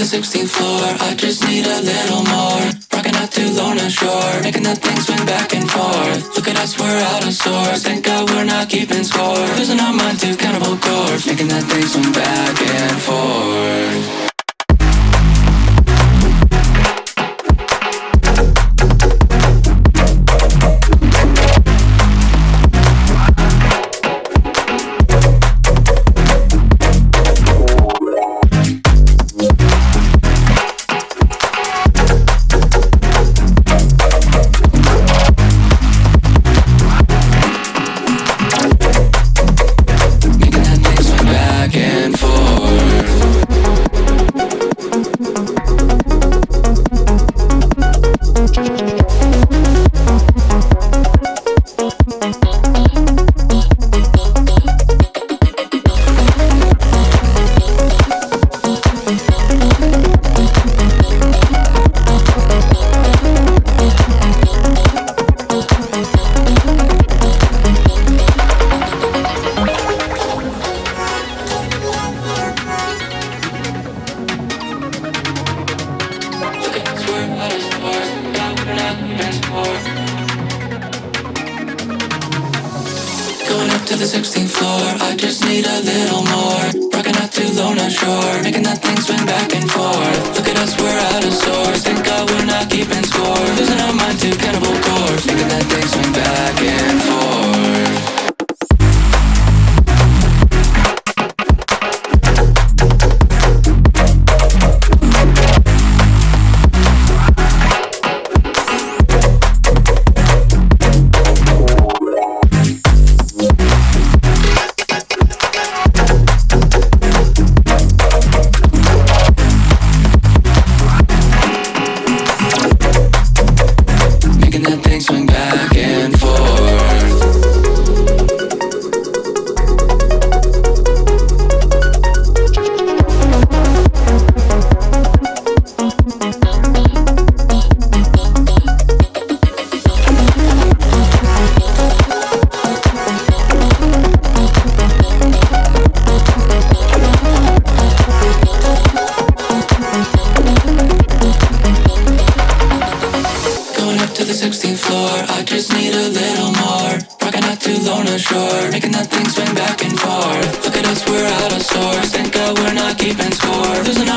the 16th floor, I just need a little more. Rocking out to Lorna Shore, making that thing swing back and forth. Look at us, we're out of sorts, thank God we're not keeping score. Losing our mind to cannibal corpse, making that thing swing back and forth. Going up to the 16th floor, I just need a little more. Rocking out to Lorna Shore, making that thing swing back and forth. Look at us, we're out of sorts, thank God we're not keeping score. Losing our mind to cannibal corpse, making that thing swing back and forth. To the 16th floor, I just need a little more. Rocking out to Lorna Shore, making that thing swing back and forth. Look at us, we're out of sorts, thank God we're not keeping score. Losing